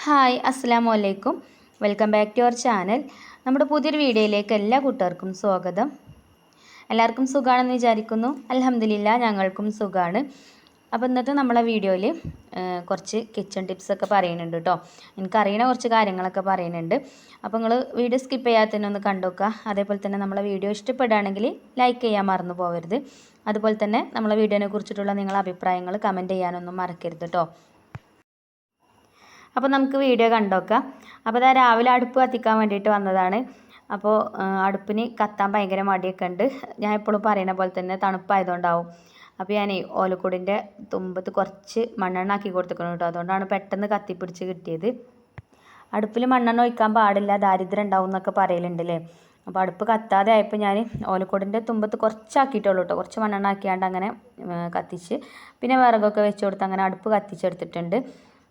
Hi അസ്സലാമു അലൈക്കും. Welcome back to our channel. നമ്മുടെ പുതിയൊരു വീഡിയോയിലേക്ക് എല്ലാ കൂട്ടുകാർക്കും സ്വാഗതം. എല്ലാവർക്കും സുഖമാണെന്ന് വിചാരിക്കുന്നു. അൽഹംദുലില്ലാ ഞങ്ങൾക്കും സുഖമാണ്. അപ്പോൾ ഇന്നത്തെ നമ്മളെ വീഡിയോയിൽ കുറച്ച് കിച്ചൺ ടിപ്സൊക്കെ പറയുന്നുണ്ട് കേട്ടോ. എനിക്കറിയണ കുറച്ച് കാര്യങ്ങളൊക്കെ പറയുന്നുണ്ട്. അപ്പോൾ നിങ്ങൾ വീഡിയോ സ്കിപ്പ് ചെയ്യാതെ തന്നെ ഒന്ന് കണ്ടുനോക്കുക. അതേപോലെ തന്നെ നമ്മളെ വീഡിയോ ഇഷ്ടപ്പെടുകയാണെങ്കിൽ ലൈക്ക് ചെയ്യാൻ മറന്നു പോകരുത്. അതുപോലെ തന്നെ നമ്മളെ വീഡിയോനെ കുറിച്ചിട്ടുള്ള നിങ്ങളുടെ അഭിപ്രായങ്ങൾ കമൻറ്റ് ചെയ്യാനൊന്നും മറക്കരുത് കേട്ടോ. അപ്പോൾ നമുക്ക് വീഡിയോ കണ്ടോക്കാം. അപ്പോൾ ഇതാ രാവിലെ അടുപ്പ് കത്തിക്കാൻ വേണ്ടിയിട്ട് വന്നതാണ്. അപ്പോൾ അടുപ്പിന് കത്താൻ ഭയങ്കര മടിയൊക്കെ ഉണ്ട്. ഞാൻ എപ്പോഴും പറയുന്ന പോലെ തന്നെ തണുപ്പായതുകൊണ്ടാവും. അപ്പോൾ ഞാൻ ഓലക്കൂടിൻ്റെ തുമ്പത്ത് കുറച്ച് മണ്ണെണ്ണ ആക്കി കൊടുത്തിക്കണം കേട്ടോ. അതുകൊണ്ടാണ് പെട്ടെന്ന് കത്തിപ്പിടിച്ച് കിട്ടിയത്. അടുപ്പിൽ മണ്ണെണ്ണ ഒഴിക്കാൻ പാടില്ല, ദാരിദ്ര്യം ഉണ്ടാവും എന്നൊക്കെ പറയലുണ്ടല്ലേ. അപ്പോൾ അടുപ്പ് കത്താതെ ആയപ്പോൾ ഞാൻ ഓലക്കൂടിൻ്റെ തുമ്പത്ത് കുറച്ചാക്കിയിട്ടുള്ളൂ കേട്ടോ. കുറച്ച് മണ്ണെണ്ണ ആക്കിയാണ്ട് അങ്ങനെ കത്തിച്ച് പിന്നെ വിറകൊക്കെ വെച്ച് കൊടുത്ത് അങ്ങനെ അടുപ്പ് കത്തിച്ചെടുത്തിട്ടുണ്ട്.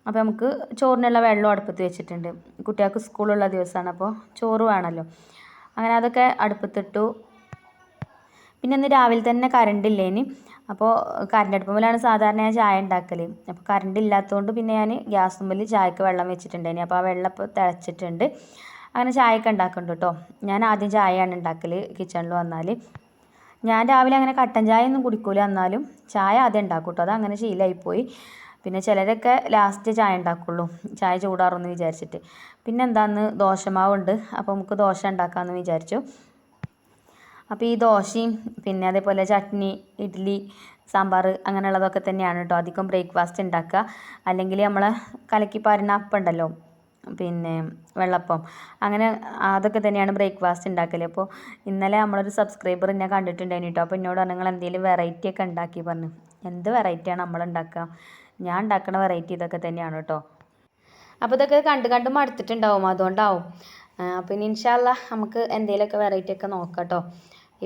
അപ്പോൾ നമുക്ക് ചോറിനുള്ള വെള്ളം അടുപ്പത്ത് വെച്ചിട്ടുണ്ട്. കുട്ടികൾക്ക് സ്കൂളുള്ള ദിവസമാണ്, അപ്പോൾ ചോറ് വേണമല്ലോ. അങ്ങനെ അതൊക്കെ അടുപ്പത്തിട്ടു. പിന്നെ ഇന്ന് രാവിലെ തന്നെ കറണ്ട് ഇല്ലേനി. അപ്പോൾ കറണ്ട് അടുപ്പുമ്പോഴാണ് സാധാരണ ഞാൻ ചായ ഉണ്ടാക്കൽ. അപ്പോൾ കറണ്ട് ഇല്ലാത്തതുകൊണ്ട് പിന്നെ ഞാൻ ഗ്യാസ് മുമ്പിൽ ചായക്ക് വെള്ളം വെച്ചിട്ടുണ്ടേനി. അപ്പോൾ ആ വെള്ളം ഇപ്പോൾ തിളച്ചിട്ടുണ്ട്. അങ്ങനെ ചായയൊക്കെ ഉണ്ടാക്കുന്നുണ്ട് കേട്ടോ. ഞാൻ ആദ്യം ചായയാണ് ഉണ്ടാക്കൽ കിച്ചണിൽ വന്നാൽ. ഞാൻ രാവിലെ അങ്ങനെ കട്ടൻ ചായ ഒന്നും കുടിക്കൂല, എന്നാലും ചായ ആദ്യം ഉണ്ടാക്കും കേട്ടോ. അതങ്ങനെ ശീലമായിപ്പോയി. പിന്നെ ചിലരൊക്കെ ലാസ്റ്റ് ചായ ഉണ്ടാക്കുള്ളൂ, ചായ ചൂടാറുമെന്ന് വിചാരിച്ചിട്ട്. പിന്നെ എന്താന്ന് ദോശമാവുണ്ട്, അപ്പോൾ നമുക്ക് ദോശ ഉണ്ടാക്കാമെന്ന് വിചാരിച്ചു. അപ്പോൾ ഈ ദോശയും പിന്നെ അതേപോലെ ചട്നി, ഇഡ്ഡലി, സാമ്പാർ അങ്ങനെയുള്ളതൊക്കെ തന്നെയാണ് കേട്ടോ അധികം ബ്രേക്ക്ഫാസ്റ്റ് ഉണ്ടാക്കുക. അല്ലെങ്കിൽ നമ്മൾ കലക്കി പാരുന്ന അപ്പം ഉണ്ടല്ലോ, പിന്നെ വെള്ളപ്പം, അങ്ങനെ അതൊക്കെ തന്നെയാണ് ബ്രേക്ക്ഫാസ്റ്റ് ഉണ്ടാക്കൽ. അപ്പോൾ ഇന്നലെ നമ്മളൊരു സബ്സ്ക്രൈബർ എന്നെ കണ്ടിട്ടുണ്ടായിരുന്നു കേട്ടോ. അപ്പോൾ എന്നോട് നിങ്ങൾ എന്തെങ്കിലും വെറൈറ്റി ഒക്കെ ഉണ്ടാക്കി പറഞ്ഞു. എന്ത് വെറൈറ്റിയാണ് നമ്മൾ ഉണ്ടാക്കുക? ഞാൻ ഉണ്ടാക്കുന്ന വെറൈറ്റി ഇതൊക്കെ തന്നെയാണ് കേട്ടോ. അപ്പോൾ ഇതൊക്കെ കണ്ട് മടുത്തിട്ടുണ്ടാവും, അതുകൊണ്ടാവും. അപ്പോൾ ഇനി ഇൻഷാ അല്ലാഹ് നമുക്ക് എന്തെങ്കിലുമൊക്കെ വെറൈറ്റി ഒക്കെ നോക്കാം കേട്ടോ.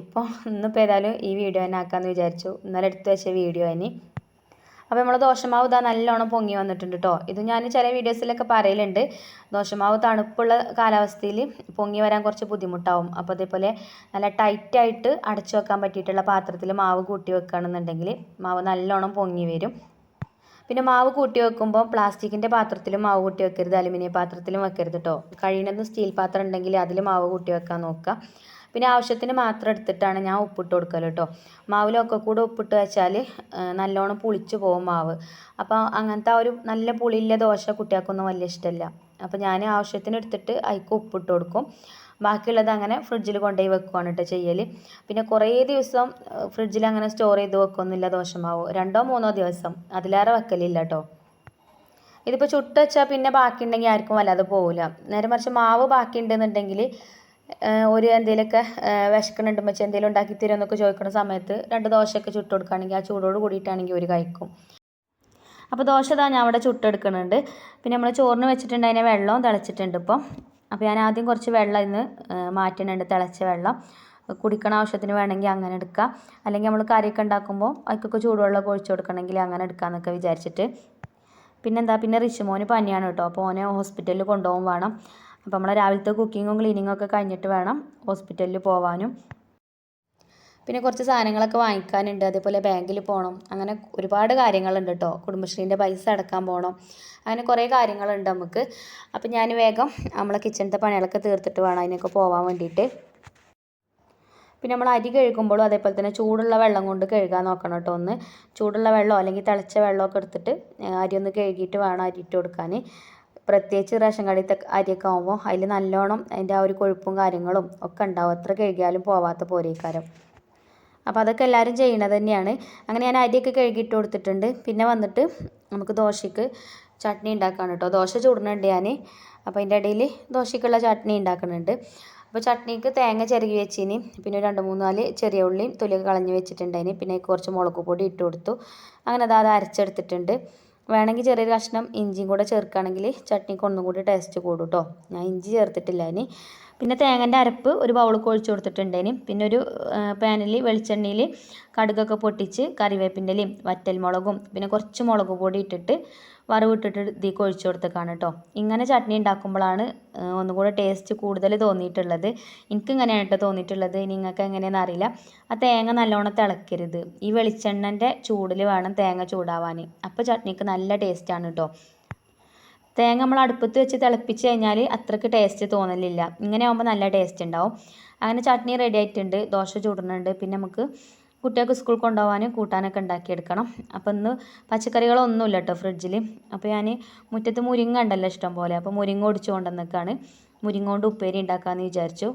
ഇപ്പോൾ ഇന്നിപ്പോൾ ഏതായാലും ഈ വീഡിയോ തന്നെ ആക്കാമെന്ന് വിചാരിച്ചു. ഇന്നലെ എടുത്ത് വെച്ച വീഡിയോ ഇനി. അപ്പോൾ നമ്മൾ ദോശമാവ് ഇതാ നല്ലോണം പൊങ്ങി വന്നിട്ടുണ്ട് കേട്ടോ. ഇത് ഞാൻ ചില വീഡിയോസിലൊക്കെ പറയലുണ്ട്, ദോശമാവ് തണുപ്പുള്ള കാലാവസ്ഥയിൽ പൊങ്ങി വരാൻ കുറച്ച് ബുദ്ധിമുട്ടാവും. അപ്പോൾ അതേപോലെ നല്ല ടൈറ്റായിട്ട് അടച്ചു വെക്കാൻ പറ്റിയിട്ടുള്ള പാത്രത്തിൽ മാവ് കൂട്ടി വെക്കുകയാണെന്നുണ്ടെങ്കിൽ മാവ് നല്ലോണം പൊങ്ങി വരും. പിന്നെ മാവ് കൂട്ടി വെക്കുമ്പോൾ പ്ലാസ്റ്റിക്കിൻ്റെ പാത്രത്തിലും മാവ് കൂട്ടി വെക്കരുത്, അലുമിനിയം പാത്രത്തിലും വെക്കരുത് കേട്ടോ. കഴിയുന്നതും സ്റ്റീൽ പാത്രം ഉണ്ടെങ്കിൽ അതിൽ മാവ് കൂട്ടി വെക്കാൻ നോക്കുക. പിന്നെ ആവശ്യത്തിന് മാത്രം എടുത്തിട്ടാണ് ഞാൻ ഉപ്പിട്ട് കൊടുക്കൽ കേട്ടോ. മാവിലൊക്കെ കൂടെ ഉപ്പിട്ട് വെച്ചാൽ നല്ലോണം പുളിച്ച് പോകും മാവ്. അപ്പോൾ അങ്ങനത്തെ ഒരു നല്ല പുളിയില്ല ദോശ കുട്ടികൾക്കൊന്നും വലിയ ഇഷ്ടമല്ല. അപ്പോൾ ഞാൻ ആവശ്യത്തിന് എടുത്തിട്ട് അതിലേക്ക് ഉപ്പിട്ട് കൊടുക്കും. ബാക്കിയുള്ളത് അങ്ങനെ ഫ്രിഡ്ജിൽ കൊണ്ടുപോയി വെക്കുകയാണ് കേട്ടോ ചെയ്യൽ. പിന്നെ കുറേ ദിവസം ഫ്രിഡ്ജിൽ അങ്ങനെ സ്റ്റോർ ചെയ്ത് വെക്കൊന്നുമില്ല ദോശമാവ്, 2-3 ദിവസം, അതിലേറെ വെക്കലില്ല കേട്ടോ. ഇതിപ്പോൾ ചുട്ട് വെച്ചാൽ പിന്നെ ബാക്കിയുണ്ടെങ്കിൽ ആർക്കും വല്ലാതെ പോകില്ല. നേരെ മറിച്ച് മാവ് ബാക്കി ഉണ്ടെന്നുണ്ടെങ്കിൽ ഒരു എന്തെങ്കിലുമൊക്കെ വിശക്കണുണ്ട് വെച്ച് എന്തെങ്കിലും ഉണ്ടാക്കി തരുമെന്നൊക്കെ ചോദിക്കുന്ന സമയത്ത് 2 ദോശയൊക്കെ ചുട്ട് കൊടുക്കുകയാണെങ്കിൽ ആ ചൂടോട് കൂടിയിട്ടാണെങ്കിൽ ഒരു കഴിക്കും. അപ്പോൾ ദോശ ഇതാ ഞാൻ അവിടെ ചുട്ടെടുക്കുന്നുണ്ട്. പിന്നെ നമ്മൾ ചോറിന് വെച്ചിട്ടുണ്ട്, അതിനെ വെള്ളവും തിളച്ചിട്ടുണ്ട് ഇപ്പോൾ. അപ്പോൾ ഞാൻ ആദ്യം കുറച്ച് വെള്ളം ഇന്ന് മാറ്റുന്നുണ്ട്, തിളച്ച വെള്ളം. കുടിക്കണ ആവശ്യത്തിന് വേണമെങ്കിൽ അങ്ങനെ എടുക്കുക, അല്ലെങ്കിൽ നമ്മൾ കറിയൊക്കെ ഉണ്ടാക്കുമ്പോൾ അതിക്കൊക്കെ ചൂടുവെള്ളം ഒഴിച്ച് കൊടുക്കണമെങ്കിൽ അങ്ങനെ എടുക്കാമെന്നൊക്കെ വിചാരിച്ചിട്ട്. പിന്നെ റിഷുമോന് പനിയാണ് കേട്ടോ. അപ്പോൾ ഓനെ ഹോസ്പിറ്റലിൽ കൊണ്ടുപോകാൻ വേണം. അപ്പോൾ നമ്മൾ രാവിലത്തെ കുക്കിങ്ങും ക്ലീനിങ്ങും ഒക്കെ കഴിഞ്ഞിട്ട് വേണം ഹോസ്പിറ്റലിൽ പോകാനും. പിന്നെ കുറച്ച് സാധനങ്ങളൊക്കെ വാങ്ങിക്കാനുണ്ട്, അതേപോലെ ബാങ്കിൽ പോകണം, അങ്ങനെ ഒരുപാട് കാര്യങ്ങളുണ്ട് കേട്ടോ. കുടുംബശ്രീൻ്റെ പൈസ അടക്കാൻ പോകണം, അങ്ങനെ കുറേ കാര്യങ്ങളുണ്ട് നമുക്ക്. അപ്പം ഞാൻ വേഗം നമ്മളെ കിച്ചണത്തെ പണികളൊക്കെ തീർത്തിട്ട് വേണം അതിനൊക്കെ പോകാൻ വേണ്ടിയിട്ട്. പിന്നെ നമ്മൾ അരി കഴുകുമ്പോഴും അതേപോലെ തന്നെ ചൂടുള്ള വെള്ളം കൊണ്ട് കഴുകാൻ നോക്കണം കേട്ടോ. ഒന്ന് ചൂടുള്ള വെള്ളമോ അല്ലെങ്കിൽ തിളച്ച വെള്ളമൊക്കെ എടുത്തിട്ട് അരി ഒന്ന് കഴുകിയിട്ട് വേണം അരി ഇട്ട് കൊടുക്കാൻ. പ്രത്യേകിച്ച് റേഷൻ കടയിലത്തെ അരിയൊക്കെ ആകുമ്പോൾ അതിൽ നല്ലോണം അതിൻ്റെ ആ ഒരു കൊഴുപ്പും കാര്യങ്ങളും ഒക്കെ ഉണ്ടാവും, എത്ര കഴുകിയാലും പോവാത്ത പോരേക്കാരം. അപ്പോൾ അതൊക്കെ എല്ലാവരും ചെയ്യണത് തന്നെയാണ്. അങ്ങനെ ഞാൻ അരിയൊക്കെ കഴുകിയിട്ട് കൊടുത്തിട്ടുണ്ട്. പിന്നെ വന്നിട്ട് നമുക്ക് ദോശയ്ക്ക് ചട്നി ഉണ്ടാക്കാണ് കേട്ടോ. ദോശ ചൂടുന്നുണ്ട് ഞാൻ. അപ്പോൾ അതിൻ്റെ ഇടയിൽ ദോശയ്ക്കുള്ള ചട്നി ഉണ്ടാക്കുന്നുണ്ട്. അപ്പോൾ ചട്നിക്ക് തേങ്ങ ചിരകി വെച്ചിന്, പിന്നെ 2-3-4 ചെറിയ ഉള്ളിയും തൊലിയൊക്കെ കളഞ്ഞ് വെച്ചിട്ടുണ്ടായിന്. പിന്നെ കുറച്ച് മുളക് പൊടി ഇട്ട് കൊടുത്തു. അങ്ങനെ അത് അരച്ചെടുത്തിട്ടുണ്ട്. വേണമെങ്കിൽ ചെറിയൊരു കഷ്ണം ഇഞ്ചിയും കൂടെ ചേർക്കുകയാണെങ്കിൽ ചട്നിക്ക് ഒന്നും കൂടി ടേസ്റ്റ് കൂടും കേട്ടോ. ഞാൻ ഇഞ്ചി ചേർത്തിട്ടില്ല ഇനി. പിന്നെ തേങ്ങൻ്റെ അരപ്പ് ഒരു ബൗളിൽ ഒഴിച്ച് കൊടുത്തിട്ടുണ്ടേന്. പിന്നെ ഒരു പാനിൽ വെളിച്ചെണ്ണയിൽ കടുകൊക്കെ പൊട്ടിച്ച് കറിവേപ്പിൻ്റെ ഇലയും വറ്റൽമുളകും പിന്നെ കുറച്ച് മുളക് പൊടി ഇട്ടിട്ട് വറവിട്ടിട്ട് ഇതിലേക്ക് ഒഴിച്ച് കൊടുത്തേക്കാണ് കേട്ടോ. ഇങ്ങനെ ചട്നി ഉണ്ടാക്കുമ്പോഴാണ് ഒന്നുകൂടെ ടേസ്റ്റ് കൂടുതൽ തോന്നിയിട്ടുള്ളത്. എനിക്കിങ്ങനെയാണ് കേട്ടോ തോന്നിയിട്ടുള്ളത്, നിങ്ങൾക്ക് എങ്ങനെയാണെന്ന് അറിയില്ല. ആ തേങ്ങ നല്ലോണം തിളക്കരുത്, ഈ വെളിച്ചെണ്ണൻ്റെ ചൂടിൽ വേണം തേങ്ങ ചൂടാവാൻ, അപ്പോൾ ചട്നിക്ക് നല്ല ടേസ്റ്റാണ് കേട്ടോ. തേങ്ങ നമ്മൾ അടുപ്പത്ത് വെച്ച് തിളപ്പിച്ച് കഴിഞ്ഞാൽ അത്രയ്ക്ക് ടേസ്റ്റ് തോന്നലില്ല. ഇങ്ങനെ ആകുമ്പോൾ നല്ല ടേസ്റ്റ് ഉണ്ടാവും. അങ്ങനെ ചട്നി റെഡി ആയിട്ടുണ്ട്. ദോശ ചുടുന്നുണ്ട്. പിന്നെ നമുക്ക് കുട്ടികൾക്ക് സ്കൂൾ കൊണ്ടുപോകാൻ കൂട്ടാനൊക്കെ ഉണ്ടാക്കിയെടുക്കണം. അപ്പോൾ ഇന്ന് പച്ചക്കറികളൊന്നുമില്ല കേട്ടോ ഫ്രിഡ്ജിൽ. അപ്പോൾ ഞാൻ മുറ്റത്ത് മുരിങ്ങ ഉണ്ടല്ലോ ഇഷ്ടം പോലെ, അപ്പോൾ മുരിങ്ങ ഒടിച്ച് കൊണ്ടുവന്നിക്കാണ്. മുരിങ്ങ കൊണ്ട് ഉപ്പേരി ഉണ്ടാക്കാമെന്ന് വിചാരിച്ചു.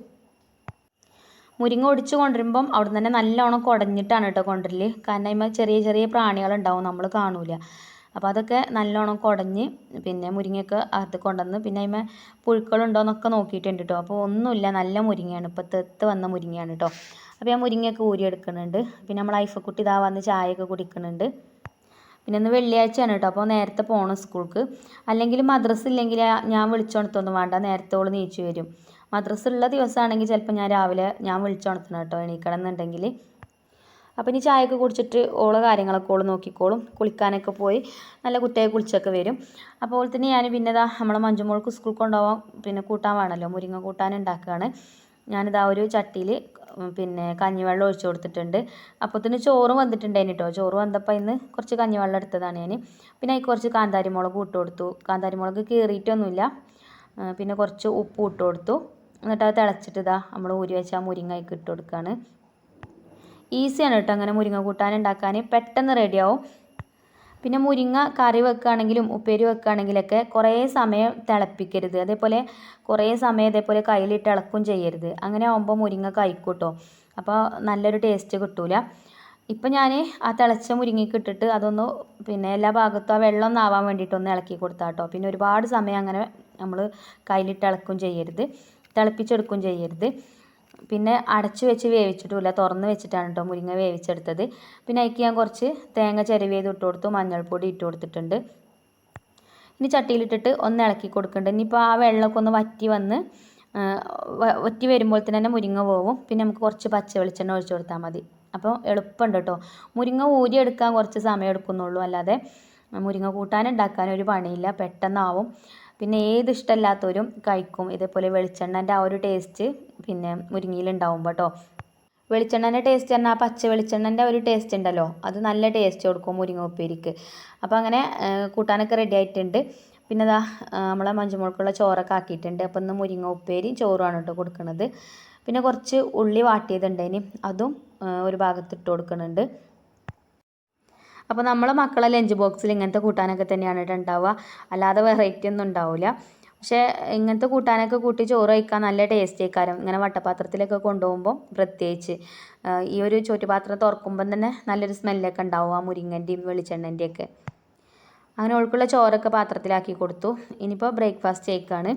മുരിങ്ങ ഒടിച്ച് കൊണ്ടുവരുമ്പം അവിടെ തന്നെ നല്ലോണം കുടഞ്ഞിട്ടാണ് കേട്ടോ കൊണ്ടുവരൽ. കാരണം അതിന്മേൽ ചെറിയ ചെറിയ പ്രാണികളുണ്ടാവും, നമ്മൾ കാണൂല. അപ്പോൾ അതൊക്കെ നല്ലോണം കുടഞ്ഞ് പിന്നെ മുരിങ്ങയൊക്കെ അകത്ത് കൊണ്ടുവന്ന് പിന്നെ അതിന്മേൽ പുഴുക്കളുണ്ടോയെന്നൊക്കെ നോക്കിയിട്ടുണ്ട് കേട്ടോ. അപ്പോൾ ഒന്നുമില്ല, നല്ല മുരിങ്ങയാണ്, ഇപ്പോൾ തെത്ത് വന്ന മുരിങ്ങയാണ് കേട്ടോ. അപ്പോൾ ഞാൻ മുരിങ്ങയൊക്കെ ഊരിയെടുക്കുന്നുണ്ട്. പിന്നെ നമ്മൾ ഐഫക്കുട്ടി ഇതാ വന്ന് ചായയൊക്കെ കുടിക്കുന്നുണ്ട്. പിന്നെ ഇന്ന് വെള്ളിയാഴ്ചയാണ് കേട്ടോ, അപ്പോൾ നേരത്തെ പോകണം സ്കൂൾക്ക്. അല്ലെങ്കിൽ മദ്രസ ഇല്ലെങ്കിൽ ഞാൻ വിളിച്ചോണത്തൊന്നും വേണ്ട, നേരത്തെ ഓൾ നീച്ചു വരും. മദ്രസ ഉള്ള ദിവസമാണെങ്കിൽ ചിലപ്പോൾ ഞാൻ രാവിലെ ഞാൻ വിളിച്ചോണത്തണം കേട്ടോ, എണീക്കണം എന്നുണ്ടെങ്കിൽ. അപ്പോൾ ഇനി ചായയൊക്കെ കുടിച്ചിട്ട് ഓളെ കാര്യങ്ങളൊക്കെ ഓൾ നോക്കിക്കോളും. കുളിക്കാനൊക്കെ പോയി നല്ല കുട്ടിയായി കുളിച്ചൊക്കെ വരും. അപ്പോൾ തന്നെ ഞാൻ പിന്നെ ഇതാ നമ്മളെ മഞ്ജുമോൾക്ക് സ്കൂൾ കൊണ്ടുപോകാൻ പിന്നെ കൂട്ടാൻ വേണമല്ലോ, മുരിങ്ങ കൂട്ടാൻ ഉണ്ടാക്കുകയാണ്. ഞാനിതാ ഒരു ചട്ടിയിൽ പിന്നെ കഞ്ഞിവെള്ളം ഒഴിച്ചു കൊടുത്തിട്ടുണ്ട്. അപ്പോഴത്തേന് ചോറ് വന്നിട്ടുണ്ടായിന് കേട്ടോ. ചോറ് വന്നപ്പോൾ ഇന്ന് കുറച്ച് കഞ്ഞിവെള്ളം എടുത്തതാണ് ഞാൻ. പിന്നെ അതിൽ കുറച്ച് കാന്താരി മുളക് ഇട്ട് കൊടുത്തു. കാന്താരി മുളക് കീറിയിട്ടൊന്നുമില്ല. പിന്നെ കുറച്ച് ഉപ്പ് ഇട്ട് കൊടുത്തു. എന്നിട്ട് അത് തിളച്ചിട്ട് ഇതാ നമ്മൾ ഊരി വെച്ച ആ മുരിങ്ങ അതിൽ ഇട്ട് കൊടുക്കുകയാണ്. ഈസിയാണ് കേട്ടോ അങ്ങനെ മുരിങ്ങ കൂട്ടാൻ ഉണ്ടാക്കാൻ, പെട്ടെന്ന് റെഡിയാവും. പിന്നെ മുരിങ്ങ കറി വെക്കുകയാണെങ്കിലും ഉപ്പേരി വെക്കുകയാണെങ്കിലൊക്കെ കുറേ സമയം തിളപ്പിക്കരുത്. അതേപോലെ കുറേ സമയം ഇതേപോലെ കയ്യിലിട്ട് ഇളക്കും ചെയ്യരുത്. അങ്ങനെ ആകുമ്പോൾ മുരിങ്ങ കഴിക്കും കേട്ടോ. അപ്പോൾ നല്ലൊരു ടേസ്റ്റ് കിട്ടൂല. ഇപ്പം ഞാൻ ആ തിളച്ച മുരിങ്ങയ്ക്ക് ഇട്ടിട്ട് അതൊന്ന് പിന്നെ എല്ലാ ഭാഗത്തും ആ വെള്ളം ഒന്ന് ആവാൻ വേണ്ടിയിട്ടൊന്ന് ഇളക്കി കൊടുത്താൽ കേട്ടോ. പിന്നെ ഒരുപാട് സമയം അങ്ങനെ നമ്മൾ കയ്യിലിട്ട് ഇളക്കും ചെയ്യരുത്, തിളപ്പിച്ചെടുക്കും ചെയ്യരുത്. പിന്നെ അടച്ചു വെച്ച് വേവിച്ചിട്ടുമില്ല, തുറന്ന് വെച്ചിട്ടാണ് കേട്ടോ മുരിങ്ങ വേവിച്ചെടുത്തത്. പിന്നെ അതിലേക്ക് ഞാൻ കുറച്ച് തേങ്ങ ചിരവിയത് ഇട്ട് കൊടുത്തു, മഞ്ഞൾപ്പൊടി ഇട്ട് കൊടുത്തിട്ടുണ്ട്. ഇനി ചട്ടിയിലിട്ടിട്ട് ഒന്ന് ഇളക്കി കൊടുക്കുന്നുണ്ട്. ഇനിയിപ്പോൾ ആ വെള്ളമൊക്കെ ഒന്ന് വറ്റി വരുമ്പോൾ തന്നെ മുരിങ്ങ പോവും. പിന്നെ നമുക്ക് കുറച്ച് പച്ച വെളിച്ചെണ്ണ ഒഴിച്ചു കൊടുത്താൽ മതി. അപ്പോൾ എളുപ്പമുണ്ട് കേട്ടോ. മുരിങ്ങ ഊരിയെടുക്കാൻ കുറച്ച് സമയം എടുക്കുന്നുള്ളൂ, അല്ലാതെ മുരിങ്ങ കൂട്ടാൻ ഉണ്ടാക്കാൻ ഒരു പണിയില്ല, പെട്ടെന്നാവും. പിന്നെ ഏത് ഇഷ്ടമില്ലാത്തവരും കഴിക്കും. ഇതേപോലെ വെളിച്ചെണ്ണൻ്റെ ആ ഒരു ടേസ്റ്റ് പിന്നെ മുരിങ്ങയിലുണ്ടാവുമ്പോൾ കേട്ടോ. വെളിച്ചെണ്ണൻ്റെ ടേസ്റ്റ് പറഞ്ഞാൽ ആ പച്ച വെളിച്ചെണ്ണൻ്റെ ഒരു ടേസ്റ്റ് ഉണ്ടല്ലോ, അത് നല്ല ടേസ്റ്റ് കൊടുക്കും മുരിങ്ങ ഉപ്പേരിക്ക്. അപ്പോൾ അങ്ങനെ കൂട്ടാനൊക്കെ റെഡി ആയിട്ടുണ്ട്. പിന്നെ ഇതാ നമ്മളെ മഞ്ജുമോൾക്കുള്ള ചോറൊക്കെ ആക്കിയിട്ടുണ്ട്. അപ്പോൾ ഇന്ന് മുരിങ്ങ ഉപ്പേരി ചോറുമാണ് കേട്ടോ കൊടുക്കുന്നത്. പിന്നെ കുറച്ച് ഉള്ളി വാട്ടിയതുണ്ടേനി, അതും ഒരു ഭാഗത്ത് ഇട്ട് കൊടുക്കുന്നുണ്ട്. അപ്പോൾ നമ്മളെ മക്കളെ ലഞ്ച് ബോക്സിൽ ഇങ്ങനത്തെ കൂട്ടാനൊക്കെ തന്നെയാണ് കേട്ടോ ഉണ്ടാവുക, അല്ലാതെ വെറൈറ്റി ഒന്നും ഉണ്ടാവില്ല. പക്ഷേ ഇങ്ങനത്തെ കൂട്ടാനൊക്കെ കൂട്ടി ചോറ് കഴിക്കാൻ നല്ല ടേസ്റ്റ് ആയിക്കാരം. ഇങ്ങനെ വട്ടപാത്രത്തിലൊക്കെ കൊണ്ടുപോകുമ്പോൾ പ്രത്യേകിച്ച് ഈ ഒരു ചോറ്റുപാത്രം തുറക്കുമ്പം തന്നെ നല്ലൊരു സ്മെല്ലൊക്കെ ഉണ്ടാവും, ആ മുരിങ്ങൻ്റെയും വെളിച്ചെണ്ണൻ്റെയും ഒക്കെ. അങ്ങനെ ഓൾക്കുള്ള ചോറൊക്കെ പാത്രത്തിലാക്കി കൊടുത്തു. ഇനിയിപ്പോൾ ബ്രേക്ക്ഫാസ്റ്റ് കഴിക്കുകയാണ്.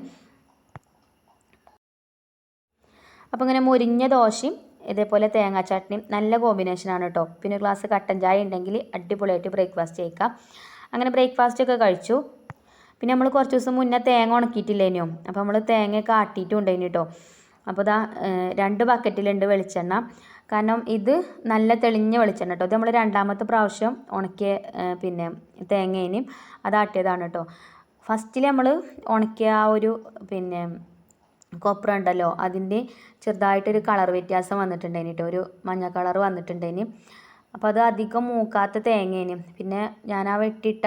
അപ്പോൾ ഇങ്ങനെ മുരിഞ്ഞ ദോശയും ഇതേപോലെ തേങ്ങാ ചട്നിയും നല്ല കോമ്പിനേഷനാണ് കേട്ടോ. പിന്നെ ഒരു ഗ്ലാസ് കട്ടൻ ചായ ഉണ്ടെങ്കിൽ അടിപൊളിയായിട്ട് ബ്രേക്ക്ഫാസ്റ്റ് കഴിക്കാം. അങ്ങനെ ബ്രേക്ക്ഫാസ്റ്റൊക്കെ കഴിച്ചു. പിന്നെ നമ്മൾ കുറച്ച് ദിവസം മുന്നേ തേങ്ങ ഉണക്കിയിട്ടില്ലേനോ, അപ്പോൾ നമ്മൾ തേങ്ങയൊക്കെ ആട്ടിയിട്ടും ഉണ്ടായിന് കേട്ടോ. അപ്പോൾ ഇതാ 2 ബക്കറ്റിലുണ്ട് വെളിച്ചെണ്ണ. കാരണം ഇത് നല്ല തെളിഞ്ഞ വെളിച്ചെണ്ണ കേട്ടോ. ഇത് നമ്മൾ രണ്ടാമത്തെ പ്രാവശ്യം ഉണക്കിയ പിന്നെ തേങ്ങേനെയും അതാട്ടിയതാണ് കേട്ടോ. ഫസ്റ്റിൽ നമ്മൾ ഉണക്കിയ ആ ഒരു പിന്നെ കൊപ്ര ഉണ്ടല്ലോ, അതിൻ്റെ ചെറുതായിട്ടൊരു കളർ വ്യത്യാസം വന്നിട്ടുണ്ടായിന് കേട്ടോ, ഒരു മഞ്ഞ കളർ വന്നിട്ടുണ്ടായിന്. അപ്പോൾ അത് അധികം മൂക്കാത്ത തേങ്ങേനും പിന്നെ ഞാൻ ആ വെട്ടിയിട്ട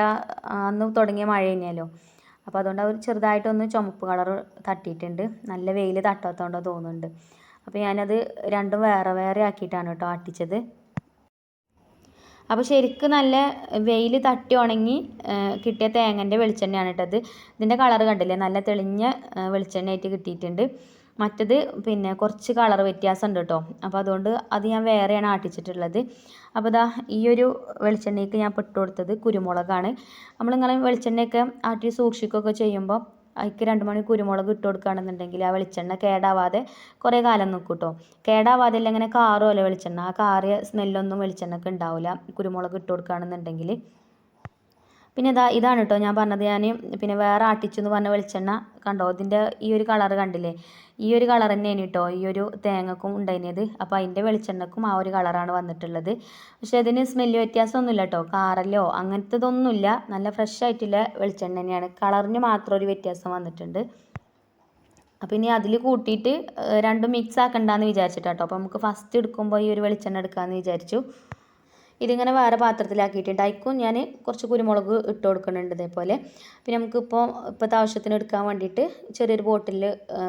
അന്ന് തുടങ്ങിയ മഴ തന്നെയല്ലോ, അപ്പോൾ അതുകൊണ്ട് അവർ ചെറുതായിട്ടൊന്ന് ചുമപ്പ് കളർ തട്ടിയിട്ടുണ്ട്. നല്ല വെയിൽ തട്ടാത്തതുകൊണ്ടോ തോന്നുന്നുണ്ട്. അപ്പോൾ ഞാനത് രണ്ടും വേറെ വേറെ ആക്കിയിട്ടാണ് കേട്ടോ ആട്ടിച്ചത്. അപ്പോൾ ശരിക്കും നല്ല വെയിൽ തട്ടി ഉണങ്ങി കിട്ടിയ തേങ്ങൻ്റെ വെളിച്ചെണ്ണയാണ് കേട്ടത്. ഇതിൻ്റെ കളർ കണ്ടില്ലേ, നല്ല തെളിഞ്ഞ വെളിച്ചെണ്ണയായിട്ട് കിട്ടിയിട്ടുണ്ട്. മറ്റത് പിന്നെ കുറച്ച് കളർ വ്യത്യാസം ഉണ്ട് കേട്ടോ. അപ്പോൾ അതുകൊണ്ട് അത് ഞാൻ വേറെയാണ് ആട്ടിച്ചിട്ടുള്ളത്. അപ്പോൾ ഇതാ ഈ ഒരു വെളിച്ചെണ്ണയ്ക്ക് ഞാൻ ഇട്ട് കൊടുത്തത് കുരുമുളകാണ്. നമ്മളിങ്ങനെ വെളിച്ചെണ്ണയൊക്കെ ആട്ടി സൂക്ഷിക്കുകയൊക്കെ ചെയ്യുമ്പോൾ അതിക്ക് 2 മണി കുരുമുളക് ഇട്ട് കൊടുക്കുകയാണെന്നുണ്ടെങ്കിൽ ആ വെളിച്ചെണ്ണ കേടാവാതെ കുറേ കാലം നിൽക്കും കേട്ടോ. കേടാവാതെ അല്ല ഇങ്ങനെ കാറുമല്ലോ വെളിച്ചെണ്ണ, ആ കാറിയ സ്മെല്ലൊന്നും വെളിച്ചെണ്ണയ്ക്ക് ഉണ്ടാവില്ല കുരുമുളക് ഇട്ട് കൊടുക്കുകയാണെന്നുണ്ടെങ്കിൽ. പിന്നെ ഇതാണ് കേട്ടോ ഞാൻ പറഞ്ഞത്. ഞാൻ പിന്നെ വേറെ ആട്ടിച്ചു എന്ന് പറഞ്ഞ വെളിച്ചെണ്ണ കണ്ടോ, ഇതിൻ്റെ ഈ ഒരു കളർ കണ്ടില്ലേ, ഈ ഒരു കളർ തന്നെയാണ് കേട്ടോ ഈ ഒരു തേങ്ങക്കും ഉണ്ടായിരുന്നത്. അപ്പോൾ അതിൻ്റെ വെളിച്ചെണ്ണക്കും ആ ഒരു കളറാണ് വന്നിട്ടുള്ളത്. പക്ഷേ അതിന് സ്മെല്ല് വ്യത്യാസമൊന്നുമില്ല കേട്ടോ, കാറല്ലോ അങ്ങനത്തതൊന്നുമില്ല, നല്ല ഫ്രഷ് ആയിട്ടുള്ള വെളിച്ചെണ്ണ തന്നെയാണ്. കളറിന് മാത്രം ഒരു വ്യത്യാസം വന്നിട്ടുണ്ട്. അപ്പോൾ ഇനി അതിൽ കൂട്ടിയിട്ട് രണ്ടും മിക്സ് ആക്കണ്ടെന്ന് വിചാരിച്ചിട്ടാട്ടോ. അപ്പോൾ നമുക്ക് ഫസ്റ്റ് എടുക്കുമ്പോൾ ഈ ഒരു വെളിച്ചെണ്ണ എടുക്കാമെന്ന് വിചാരിച്ചു. ഇതിങ്ങനെ വേറെ പാത്രത്തിലാക്കിയിട്ടുണ്ട്. അതിക്കും ഞാൻ കുറച്ച് കുരുമുളക് ഇട്ട് കൊടുക്കുന്നുണ്ട് ഇതേപോലെ. പിന്നെ നമുക്കിപ്പോൾ ഇപ്പോഴത്തെ ആവശ്യത്തിന് എടുക്കാൻ വേണ്ടിയിട്ട് ചെറിയൊരു ബോട്ടിൽ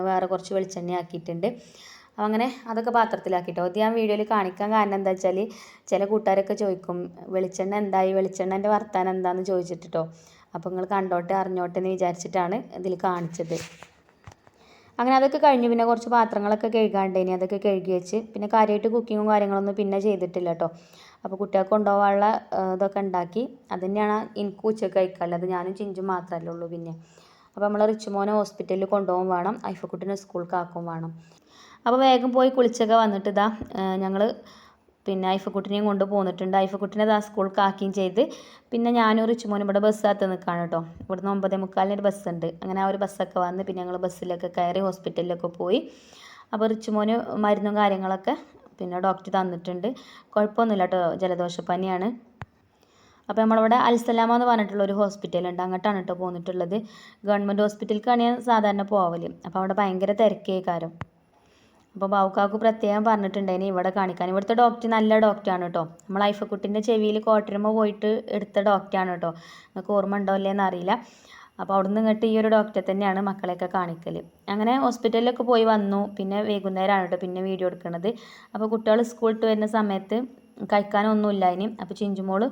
വേറെ കുറച്ച് വെളിച്ചെണ്ണ ആക്കിയിട്ടുണ്ട്. അപ്പോൾ അങ്ങനെ അതൊക്കെ പാത്രത്തിലാക്കിയിട്ടോ. അത് ഞാൻ വീഡിയോയിൽ കാണിക്കാൻ കാരണം എന്താ വെച്ചാൽ ചില കൂട്ടുകാരൊക്കെ ചോദിക്കും വെളിച്ചെണ്ണ എന്തായി, വെളിച്ചെണ്ണൻ്റെ വർത്താനം എന്താണെന്ന് ചോദിച്ചിട്ടോ. അപ്പോൾ നിങ്ങൾ കണ്ടോട്ടെ അറിഞ്ഞോട്ടെ എന്ന് വിചാരിച്ചിട്ടാണ് ഇതിൽ കാണിച്ചത്. അങ്ങനെ അതൊക്കെ കഴിഞ്ഞ് പിന്നെ കുറച്ച് പാത്രങ്ങളൊക്കെ കഴുകാണ്ടേനി, അതൊക്കെ കഴുകി വെച്ച് പിന്നെ കാര്യമായിട്ട് കുക്കിങ്ങും കാര്യങ്ങളൊന്നും പിന്നെ ചെയ്തിട്ടില്ല കേട്ടോ. അപ്പോൾ കുട്ടികൾക്ക് കൊണ്ടുപോകാനുള്ള ഇതൊക്കെ ഉണ്ടാക്കി. അത് തന്നെയാണ് എനിക്ക് ഉച്ചയ്ക്ക് കഴിക്കാനുള്ളത്. ഞാനും ചിഞ്ചും മാത്രമല്ലേ ഉള്ളൂ പിന്നെ. അപ്പോൾ നമ്മൾ റിച്ചുമോനെ ഹോസ്പിറ്റലിൽ കൊണ്ടുപോകാൻ വേണം, ഐഫക്കുട്ടിനെ സ്കൂൾക്ക് ആക്കും വേണം. അപ്പോൾ വേഗം പോയി കുളിച്ചൊക്കെ വന്നിട്ട് ഇതാ ഞങ്ങൾ പിന്നെ ഐഫക്കുട്ടിനെയും കൊണ്ട് പോന്നിട്ടുണ്ട്. ഐഫക്കുട്ടിനെ ഇതാ സ്കൂൾക്ക് ആക്കുകയും ചെയ്ത് പിന്നെ ഞാനും റിച്ചുമോനും ഇവിടെ ബസ്സകത്ത് നിൽക്കുകയാണ് കേട്ടോ. ഇവിടുന്ന് 9:45 ബസ്സുണ്ട്. അങ്ങനെ ആ ഒരു ബസ്സൊക്കെ വന്ന് പിന്നെ ഞങ്ങൾ ബസ്സിലൊക്കെ കയറി ഹോസ്പിറ്റലിലൊക്കെ പോയി. അപ്പോൾ റിച്ചുമോന് മരുന്നും കാര്യങ്ങളൊക്കെ പിന്നെ ഡോക്ടർ തന്നിട്ടുണ്ട്. കുഴപ്പമൊന്നുമില്ല കേട്ടോ, ജലദോഷപ്പനിയാണ്. അപ്പോൾ നമ്മളിവിടെ അൽസലാമ എന്ന് പറഞ്ഞിട്ടുള്ള ഒരു ഹോസ്പിറ്റലുണ്ട്, അങ്ങോട്ടാണ് കേട്ടോ പോന്നിട്ടുള്ളത്. ഗവൺമെൻറ് ഹോസ്പിറ്റലിലേക്കാണ് ഞാൻ സാധാരണ പോവല്. അപ്പോൾ അവിടെ ഭയങ്കര തിരക്കേക്കാരം. അപ്പോൾ ബാവുക്കാക്ക് പ്രത്യേകം പറഞ്ഞിട്ടുണ്ടായിന് ഇവിടെ കാണിക്കാൻ. ഇവിടുത്തെ ഡോക്ടർ നല്ല ഡോക്ടറാണ് കേട്ടോ. നമ്മൾ ഐഫക്കുട്ടിൻ്റെ ചെവിയിൽ കോട്ടരുമ പോയിട്ട് എടുത്ത ഡോക്ടറാണ് കേട്ടോ. നിങ്ങൾക്ക് ഓർമ്മ ഉണ്ടോ ഇല്ലേന്ന് അറിയില്ല. അപ്പോൾ അവിടെ നിന്ന് ഇങ്ങോട്ട് ഈ ഒരു ഡോക്ടറെ തന്നെയാണ് മക്കളെയൊക്കെ കാണിക്കൽ. അങ്ങനെ ഹോസ്പിറ്റലിലൊക്കെ പോയി വന്നു. പിന്നെ വൈകുന്നേരമാണ് കേട്ടോ പിന്നെ വീഡിയോ എടുക്കുന്നത്. അപ്പോൾ കുട്ടികൾ സ്കൂളിട്ട് വരുന്ന സമയത്ത് കഴിക്കാനൊന്നുമില്ല ഇനി. അപ്പോൾ ചിഞ്ചുമോള്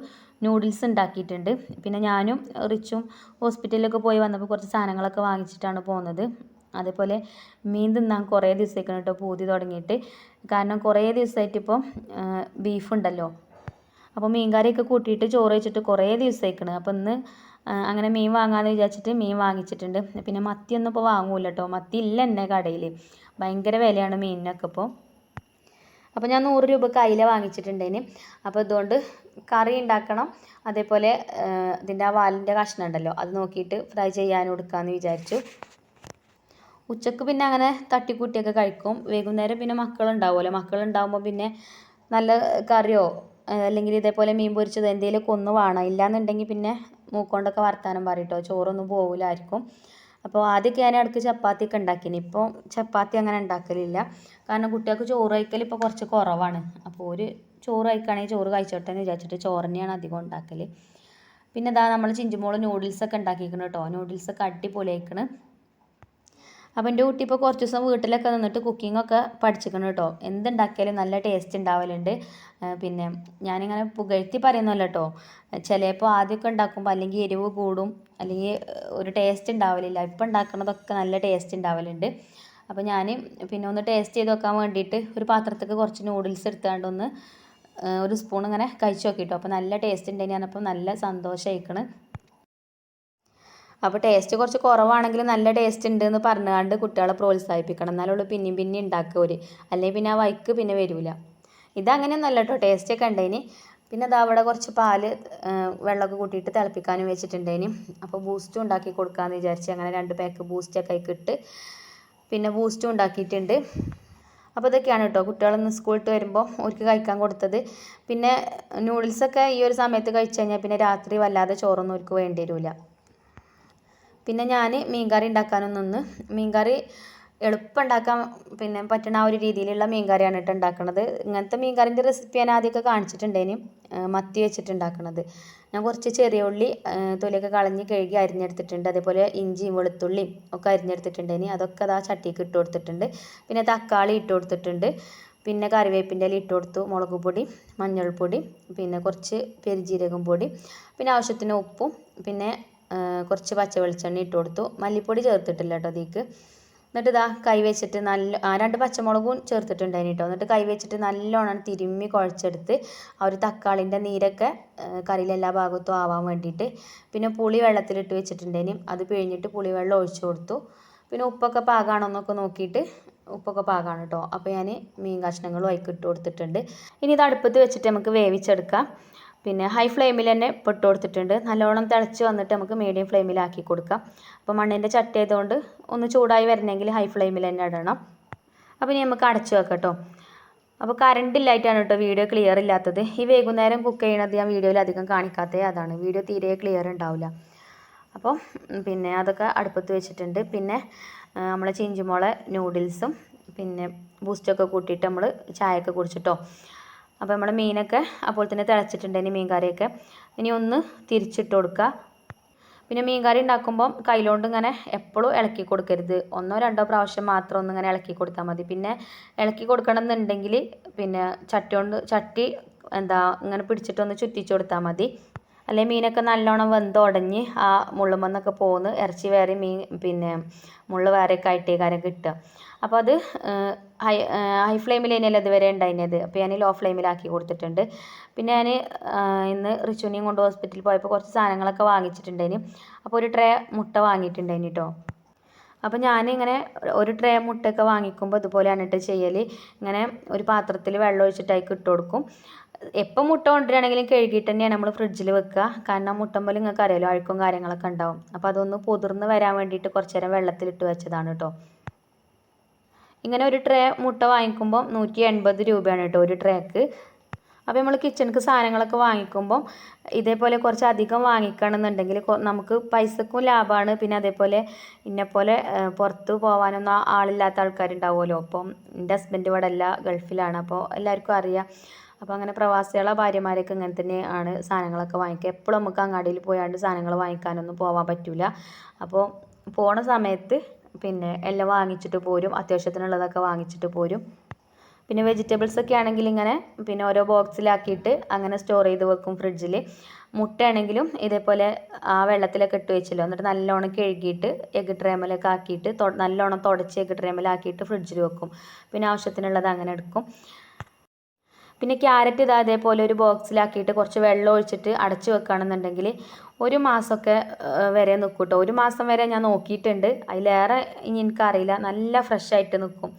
നൂഡിൽസ് ഉണ്ടാക്കിയിട്ടുണ്ട്. പിന്നെ ഞാനും റിച്ചും ഹോസ്പിറ്റലിലൊക്കെ പോയി വന്നപ്പോൾ കുറച്ച് സാധനങ്ങളൊക്കെ വാങ്ങിച്ചിട്ടാണ് പോകുന്നത്. അതേപോലെ മീൻ തിന്നാൻ കുറേ ദിവസമായിക്കണം കേട്ടോ പൂതി തുടങ്ങിയിട്ട്. കാരണം കുറേ ദിവസമായിട്ട് ഇപ്പോൾ ബീഫുണ്ടല്ലോ. അപ്പോൾ മീൻ കറിയൊക്കെ കൂട്ടിയിട്ട് ചോറ് വെച്ചിട്ട് കുറേ ദിവസമായിക്കണം. അപ്പോൾ ഇന്ന് അങ്ങനെ മീൻ വാങ്ങാമെന്ന് വിചാരിച്ചിട്ട് മീൻ വാങ്ങിച്ചിട്ടുണ്ട്. പിന്നെ മത്തിയൊന്നും ഇപ്പോൾ വാങ്ങൂല കേട്ടോ. മത്തി ഇല്ല എന്നെ കടയിൽ. ഭയങ്കര വിലയാണ് മീനിനൊക്കെ ഇപ്പോൾ. അപ്പോൾ ഞാൻ 100 രൂപക്ക് അയില വാങ്ങിച്ചിട്ടുണ്ടേന്. അപ്പോൾ ഇതുകൊണ്ട് കറി ഉണ്ടാക്കണം. അതേപോലെ ഇതിൻ്റെ ആ വാലിൻ്റെ കഷ്ണം ഉണ്ടല്ലോ അത് നോക്കിയിട്ട് ഫ്രൈ ചെയ്യാനും എടുക്കാമെന്ന് വിചാരിച്ചു. ഉച്ചക്ക് പിന്നെ അങ്ങനെ തട്ടിക്കൂട്ടിയൊക്കെ കഴിക്കും. വൈകുന്നേരം പിന്നെ മക്കളുണ്ടാവുമല്ലോ. മക്കളുണ്ടാകുമ്പോൾ പിന്നെ നല്ല കറിയോ അല്ലെങ്കിൽ ഇതേപോലെ മീൻ പൊരിച്ചത് എന്തെങ്കിലുമൊക്കെ ഒന്ന് വേണം. ഇല്ലയെന്നുണ്ടെങ്കിൽ പിന്നെ മൂക്കൊണ്ടൊക്കെ വർത്താനം പറയട്ടോ, ചോറൊന്നും പോകില്ലായിരിക്കും. അപ്പോൾ ആദ്യമൊക്കെ ഞാൻ ഇടയ്ക്ക് ചപ്പാത്തിയൊക്കെ ഉണ്ടാക്കിനി. ഇപ്പോൾ ചപ്പാത്തി അങ്ങനെ ഉണ്ടാക്കലില്ല. കാരണം കുട്ടികൾക്ക് ചോറ് കഴിക്കൽ ഇപ്പോൾ കുറച്ച് കുറവാണ്. അപ്പോൾ ഒരു ചോറ് കഴിക്കുകയാണെങ്കിൽ ചോറ് കഴിച്ചോട്ടെ എന്ന് വിചാരിച്ചിട്ട് ചോറ് തന്നെയാണ് അധികം ഉണ്ടാക്കൽ. പിന്നെ ഇതാ നമ്മൾ ചിഞ്ചുമോള് നൂഡിൽസൊക്കെ ഉണ്ടാക്കിയിരിക്കണം കേട്ടോ. നൂഡിൽസൊക്കെ അടിപൊളിയായിക്കണം. അപ്പോൾ എൻ്റെ കുട്ടി ഇപ്പോൾ കുറച്ച് ദിവസം വീട്ടിലൊക്കെ നിന്നിട്ട് കുക്കിങ്ങൊക്കെ പഠിച്ചിരിക്കണം കേട്ടോ. എന്തുണ്ടാക്കിയാലും നല്ല ടേസ്റ്റ് ഉണ്ടാവലുണ്ട്. പിന്നെ ഞാനിങ്ങനെ പുകഴ്ത്തി പറയുന്നല്ലോ കേട്ടോ. ചിലപ്പോൾ ആദ്യമൊക്കെ ഉണ്ടാക്കുമ്പോൾ അല്ലെങ്കിൽ എരിവ് കൂടും, അല്ലെങ്കിൽ ഒരു ടേസ്റ്റ് ഉണ്ടാവലില്ല. ഇപ്പം ഉണ്ടാക്കുന്നതൊക്കെ നല്ല ടേസ്റ്റ് ഉണ്ടാവലുണ്ട്. അപ്പോൾ ഞാൻ പിന്നെ ഒന്ന് ടേസ്റ്റ് ചെയ്ത് നോക്കാൻ വേണ്ടിയിട്ട് ഒരു പാത്രത്തേക്ക് കുറച്ച് നൂഡിൽസ് എടുത്തുകൊണ്ട് ഒന്ന് ഒരു സ്പൂൺ ഇങ്ങനെ കഴിച്ച് നോക്കിയിട്ടോ. അപ്പോൾ നല്ല ടേസ്റ്റ് ഉണ്ടെങ്കിൽ ഞാനപ്പോൾ നല്ല സന്തോഷമായിക്കണം. അപ്പോൾ ടേസ്റ്റ് കുറച്ച് കുറവാണെങ്കിലും നല്ല ടേസ്റ്റ് ഉണ്ട് എന്ന് പറഞ്ഞുകൊണ്ട് കുട്ടികളെ പ്രോത്സാഹിപ്പിക്കണം. എന്നാലുള്ളൂ പിന്നെയും പിന്നെയും ഉണ്ടാക്കുക. അല്ലെങ്കിൽ പിന്നെ ആ വൈക്ക് പിന്നെ വരില്ല. ഇതങ്ങനെയൊന്നുമല്ല കേട്ടോ, ടേസ്റ്റൊക്കെ ഉണ്ടേനി. പിന്നെ അത് അവിടെ കുറച്ച് പാല് വെള്ളമൊക്കെ കൂട്ടിയിട്ട് തിളപ്പിക്കാനും വെച്ചിട്ടുണ്ടേനി. അപ്പോൾ ബൂസ്റ്റും ഉണ്ടാക്കി കൊടുക്കാമെന്ന് വിചാരിച്ച് അങ്ങനെ 2 പാക്ക് ബൂസ്റ്റൊക്കെ ഇട്ട് പിന്നെ ബൂസ്റ്റും ഉണ്ടാക്കിയിട്ടുണ്ട്. അപ്പോൾ ഇതൊക്കെയാണ് കേട്ടോ കുട്ടികളൊന്ന് സ്കൂളിട്ട് വരുമ്പോൾ അവർക്ക് കഴിക്കാൻ കൊടുത്തത്. പിന്നെ നൂഡിൽസൊക്കെ ഈ ഒരു സമയത്ത് കഴിച്ച് കഴിഞ്ഞാൽ പിന്നെ രാത്രി വല്ലാതെ ചോറൊന്നും അവർക്ക് വേണ്ടി വരില്ല. പിന്നെ ഞാൻ മീൻകറി ഉണ്ടാക്കാനും നിന്ന്. മീൻകറി എളുപ്പം ഉണ്ടാക്കാൻ പിന്നെ പറ്റുന്ന ആ ഒരു രീതിയിലുള്ള മീൻകറിയാണ് കേട്ടോ ഉണ്ടാക്കുന്നത്. ഇങ്ങനത്തെ മീൻകറിൻ്റെ റെസിപ്പി ഞാൻ ആദ്യമൊക്കെ കാണിച്ചിട്ടുണ്ടേനും മത്തി വെച്ചിട്ടുണ്ടാക്കുന്നത്. ഞാൻ കുറച്ച് ചെറിയ ഉള്ളി തൊലിയൊക്കെ കളഞ്ഞ് കഴുകി അരിഞ്ഞെടുത്തിട്ടുണ്ട്. അതേപോലെ ഇഞ്ചിയും വെളുത്തുള്ളിയും ഒക്കെ അരിഞ്ഞെടുത്തിട്ടുണ്ടേനി. അതൊക്കെ അതാ ചട്ടിക്ക് ഇട്ട് കൊടുത്തിട്ടുണ്ട്. പിന്നെ തക്കാളി ഇട്ട് കൊടുത്തിട്ടുണ്ട്. പിന്നെ കറിവേപ്പിൻ്റെ ഇല ഇട്ട് കൊടുത്തു. മുളക് പൊടി, മഞ്ഞൾപ്പൊടി, പിന്നെ കുറച്ച് പെരുംജീരകം പൊടി, പിന്നെ ആവശ്യത്തിന് ഉപ്പും, പിന്നെ കുറച്ച് പച്ച വെളിച്ചെണ്ണ ഇട്ട് കൊടുത്തു. മല്ലിപ്പൊടി ചേർത്തിട്ടില്ല കേട്ടോ അതിലേക്ക്. എന്നിട്ട് ഇതാ കൈ വെച്ചിട്ട് 2 പച്ചമുളകും ചേർത്തിട്ടുണ്ടായിന് കേട്ടോ. എന്നിട്ട് കൈ വെച്ചിട്ട് നല്ലോണം തിരുമ്മി കുഴച്ചെടുത്ത് ആ ഒരു തക്കാളിൻ്റെ നീരൊക്കെ കറിയിലെ എല്ലാ ഭാഗത്തും ആവാൻ വേണ്ടിയിട്ട്. പിന്നെ പുളി വെള്ളത്തിലിട്ട് വെച്ചിട്ടുണ്ടേനും അത് പിഴിഞ്ഞിട്ട് പുളിവെള്ളം ഒഴിച്ചു കൊടുത്തു. പിന്നെ ഉപ്പൊക്കെ പാകമാണോ എന്നൊക്കെ നോക്കിയിട്ട് ഉപ്പൊക്കെ പാകമാണ് കേട്ടോ. അപ്പോൾ ഞാൻ മീൻ കഷ്ണങ്ങളും അതിലേക്ക് ഇട്ട് കൊടുത്തിട്ടുണ്ട്. ഇനി ഇത് അടുപ്പത്ത് വെച്ചിട്ട് നമുക്ക് വേവിച്ചെടുക്കാം. പിന്നെ ഹൈ ഫ്ലെയിമിൽ തന്നെ ഇട്ട് കൊടുത്തിട്ടുണ്ട്. നല്ലോണം തിളച്ച് വന്നിട്ട് നമുക്ക് മീഡിയം ഫ്ലെയിമിലാക്കി കൊടുക്കാം. അപ്പോൾ മണ്ണിൻ്റെ ചട്ടി ആയതുകൊണ്ട് ഒന്ന് ചൂടായി വരണമെങ്കിൽ ഹൈ ഫ്ലെയിമിൽ തന്നെ ഇടണം. അപ്പോൾ ഇനി നമുക്ക് അടച്ച് വെക്കാം കേട്ടോ. അപ്പോൾ കറണ്ട് ഇല്ലായിട്ടാണ് കേട്ടോ വീഡിയോ ക്ലിയർ ഇല്ലാത്തത്. ഈ വൈകുന്നേരം കുക്ക് ചെയ്യണത് ഞാൻ വീഡിയോയിൽ അധികം കാണിക്കാത്തത് അതാണ്. വീഡിയോ തീരെ ക്ലിയർ ഉണ്ടാവില്ല. അപ്പോൾ പിന്നെ അതൊക്കെ അടുപ്പത്ത് വെച്ചിട്ടുണ്ട്. പിന്നെ നമ്മളെ ചിഞ്ചുമോളെ നൂഡിൽസും പിന്നെ ബൂസ്റ്റൊക്കെ കൂട്ടിയിട്ട് നമ്മൾ ചായയൊക്കെ കുടിച്ചിട്ടോ. അപ്പോൾ നമ്മുടെ മീനൊക്കെ അപ്പോൾ തന്നെ തിളച്ചിട്ടുണ്ട്. ഇനി മീൻ കറിയൊക്കെ ഇനി ഒന്ന് തിരിച്ചിട്ട് കൊടുക്കുക. പിന്നെ മീൻ കറി ഉണ്ടാക്കുമ്പം കൈകൊണ്ട് ഇങ്ങനെ എപ്പോഴും ഇളക്കി കൊടുക്കരുത്. 1-2 പ്രാവശ്യം മാത്രം ഒന്നിങ്ങനെ ഇളക്കി കൊടുത്താൽ മതി. പിന്നെ ഇളക്കി കൊടുക്കണം എന്നുണ്ടെങ്കിൽ പിന്നെ ചട്ടി ഇങ്ങനെ പിടിച്ചിട്ടൊന്ന് ചുറ്റിച്ച് കൊടുത്താൽ മതി. അല്ലെങ്കിൽ മീനൊക്കെ നല്ലോണം വെന്തുടഞ്ഞ് ആ മുള്ളുമെന്നൊക്കെ പോന്ന് ഇറച്ചി വേറെ മീൻ പിന്നെ മുള്ള് വേറെയൊക്കെ ആയിട്ടേ കാര്യം കിട്ടുക. അപ്പോൾ അത് ഹൈ ഫ്ലെയിമിൽ തന്നെയല്ലേ ഇതുവരെ ഉണ്ടായിരുന്നത്. അപ്പോൾ ഞാൻ ലോ ഫ്ലെയിമിലാക്കി കൊടുത്തിട്ടുണ്ട്. പിന്നെ ഞാൻ ഇന്ന് റിച്ചുവിനെയും കൊണ്ട് ഹോസ്പിറ്റലിൽ പോയപ്പോൾ കുറച്ച് സാധനങ്ങളൊക്കെ വാങ്ങിച്ചിട്ടുണ്ടായിന്. അപ്പോൾ ഒരു ട്രേ മുട്ട വാങ്ങിയിട്ടുണ്ടായിന് കേട്ടോ. അപ്പോൾ ഞാനിങ്ങനെ ഒരു ട്രേ മുട്ടയൊക്കെ വാങ്ങിക്കുമ്പോൾ ഇതുപോലെയാണ് കേട്ടോ ചെയ്യൽ. ഇങ്ങനെ ഒരു പാത്രത്തിൽ വെള്ളം ഒഴിച്ചിട്ട് അതിലേക്ക് ഇട്ട് കൊടുക്കും. എപ്പോൾ മുട്ട കൊണ്ടുവരികയാണെങ്കിലും കഴുകിയിട്ട് തന്നെയാണ് നമ്മൾ ഫ്രിഡ്ജിൽ വെക്കുക. കാരണം മുട്ടമ്പൽ നിങ്ങൾക്ക് അറിയാലോ അഴുക്കും കാര്യങ്ങളൊക്കെ ഉണ്ടാവും. അപ്പോൾ അതൊന്ന് പൊതിർന്ന് വരാൻ വേണ്ടിയിട്ട് കുറച്ച് നേരം വെള്ളത്തിലിട്ട് വെച്ചതാണ് കേട്ടോ. ഇങ്ങനെ ഒരു ട്രേ മുട്ട വാങ്ങിക്കുമ്പോൾ 180 രൂപയാണ് കേട്ടോ ഒരു ട്രേക്ക്. അപ്പോൾ നമ്മൾ കിച്ചണിക്ക് സാധനങ്ങളൊക്കെ വാങ്ങിക്കുമ്പോൾ ഇതേപോലെ കുറച്ച് അധികം വാങ്ങിക്കണമെന്നുണ്ടെങ്കിൽ നമുക്ക് പൈസക്കും ലാഭമാണ്. പിന്നെ അതേപോലെ ഇന്നെപ്പോലെ പുറത്ത് പോകാനൊന്നും ആളില്ലാത്ത ആൾക്കാരുണ്ടാവുമല്ലോ. അപ്പം എൻ്റെ ഹസ്ബൻഡ് ഇവിടെ അല്ല, ഗൾഫിലാണ്. അപ്പോൾ എല്ലാവർക്കും അറിയാം. അപ്പോൾ അങ്ങനെ പ്രവാസികളെ ഭാര്യമാരൊക്കെ ഇങ്ങനെ തന്നെയാണ് സാധനങ്ങളൊക്കെ വാങ്ങിക്കുക. എപ്പോഴും നമുക്ക് അങ്ങാടിയിൽ പോയാണ്ട് സാധനങ്ങൾ വാങ്ങിക്കാനൊന്നും പോകാൻ പറ്റില്ല. അപ്പോൾ പോണ സമയത്ത് പിന്നെ എല്ലാം വാങ്ങിച്ചിട്ട് പോരും, അത്യാവശ്യത്തിനുള്ളതൊക്കെ വാങ്ങിച്ചിട്ട് പോരും. പിന്നെ വെജിറ്റബിൾസൊക്കെ ആണെങ്കിൽ ഇങ്ങനെ പിന്നെ ഓരോ ബോക്സിലാക്കിയിട്ട് അങ്ങനെ സ്റ്റോർ ചെയ്ത് വെക്കും ഫ്രിഡ്ജിൽ. മുട്ടയാണെങ്കിലും ഇതേപോലെ ആ വെള്ളത്തിലൊക്കെ ഇട്ട് വെച്ചല്ലോ, എന്നിട്ട് നല്ലോണം കഴുകിയിട്ട് എഗ് ട്രേമിലൊക്കെ ആക്കിയിട്ട് നല്ലോണം തുടച്ച് എഗ് ട്രേമിലാക്കിയിട്ട് ഫ്രിഡ്ജിൽ വെക്കും. പിന്നെ ആവശ്യത്തിനുള്ളത് അങ്ങനെ എടുക്കും. പിന്നെ ക്യാരറ്റ് അതേപോലെ ഒരു ബോക്സിലാക്കിയിട്ട് കുറച്ച് വെള്ളം ഒഴിച്ചിട്ട് അടച്ച് വെക്കുകയാണെന്നുണ്ടെങ്കിൽ 1 മാസമൊക്കെ വരെ നിൽക്കും കേട്ടോ. 1 മാസം വരെ ഞാൻ നോക്കിയിട്ടുണ്ട്. അതിലേറെ ഇനി എനിക്കറിയില്ല, നല്ല ഫ്രഷായിട്ട് നിൽക്കും.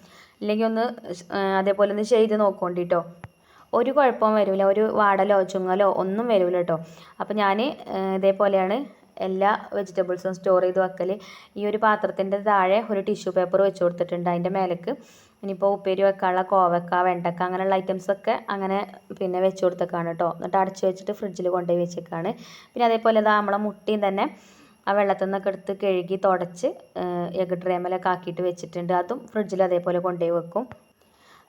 ഇല്ലെങ്കിൽ ഒന്ന് അതേപോലെ ഒന്ന് ചെയ്ത് നോക്കോണ്ടിട്ടോ. ഒരു കുഴപ്പവും വരില്ല, ഒരു വാടലോ ചുങ്ങലോ ഒന്നും വരില്ല കേട്ടോ. അപ്പോൾ ഞാൻ ഇതേപോലെയാണ് എല്ലാ വെജിറ്റബിൾസും സ്റ്റോർ ചെയ്ത് വെക്കൽ. ഈ ഒരു പാത്രത്തിൻ്റെ താഴെ ഒരു ടിഷ്യൂ പേപ്പർ വെച്ച് കൊടുത്തിട്ടുണ്ട്. അതിൻ്റെ മേലേക്ക് ഇനിയിപ്പോൾ ഉപ്പേരി വെക്കാനുള്ള കോവക്ക, വെണ്ടക്ക അങ്ങനെയുള്ള ഐറ്റംസൊക്കെ അങ്ങനെ പിന്നെ വെച്ച് കൊടുത്തേക്കാണ് കേട്ടോ. എന്നിട്ട് അടച്ച് വെച്ചിട്ട് ഫ്രിഡ്ജിൽ കൊണ്ടുപോയി വെച്ചേക്കാണ്. പിന്നെ അതേപോലെ നമ്മളെ മുട്ടയും തന്നെ ആ വെള്ളത്തിൽ നിന്നൊക്കെ എടുത്ത് കഴുകി തുടച്ച് എഗ് ട്രേമിലൊക്കെ ആക്കിയിട്ട് വെച്ചിട്ടുണ്ട്. അതും ഫ്രിഡ്ജിൽ അതേപോലെ കൊണ്ടുപോയി വെക്കും.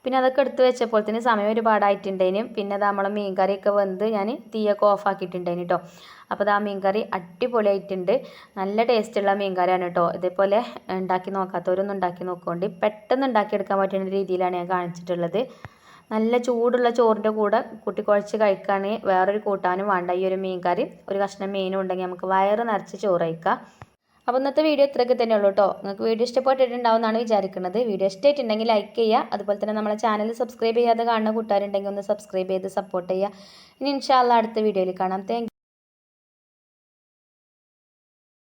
പിന്നെ അതൊക്കെ എടുത്ത് വെച്ചപ്പോഴത്തേന് സമയം ഒരുപാടായിട്ടുണ്ടേനും. പിന്നെ നമ്മളെ മീൻ കറിയൊക്കെ വെന്ത് ഞാൻ തീയൊക്കെ ഓഫാക്കിയിട്ടുണ്ടേന് കേട്ടോ. അപ്പോൾ ആ മീൻ കറി അടിപൊളിയായിട്ടുണ്ട്. നല്ല ടേസ്റ്റുള്ള മീൻ കറിയാണ് കേട്ടോ. ഇതേപോലെ ഉണ്ടാക്കി നോക്കാത്തവരൊന്നും ഉണ്ടാക്കി നോക്കുകൊണ്ട് പെട്ടെന്ന് ഉണ്ടാക്കിയെടുക്കാൻ പറ്റുന്ന രീതിയിലാണ് ഞാൻ കാണിച്ചിട്ടുള്ളത്. നല്ല ചൂടുള്ള ചോറിൻ്റെ കൂടെ കുഴച്ച് കഴിക്കുകയാണെങ്കിൽ വേറൊരു കൂട്ടാനും വേണ്ട. ഈ ഒരു മീൻ കറി ഒരു കഷ്ണം മീനും ഉണ്ടെങ്കിൽ നമുക്ക് വയറ് നിറച്ച് ചോറ് കഴിക്കാം. അപ്പോൾ ഇന്നത്തെ വീഡിയോ ഇത്രയൊക്കെ തന്നെ ഉള്ളൂ കേട്ടോ. നിങ്ങൾക്ക് വീഡിയോ ഇഷ്ടപ്പെട്ടിട്ടുണ്ടാവുമെന്നാണ് വിചാരിക്കുന്നത്. വീഡിയോ ഇഷ്ടമായിട്ടുണ്ടെങ്കിൽ ലൈക്ക് ചെയ്യുക. അതുപോലെ തന്നെ നമ്മളെ ചാനൽ സബ്സ്ക്രൈബ് ചെയ്യാതെ കാണുന്ന കൂട്ടുകാരുണ്ടെങ്കിൽ ഒന്ന് സബ്സ്ക്രൈബ് ചെയ്ത് സപ്പോർട്ട് ചെയ്യുക. ഇനി ഇൻഷാ അല്ലാഹ് അടുത്ത വീഡിയോയിൽ കാണാം. താങ്ക്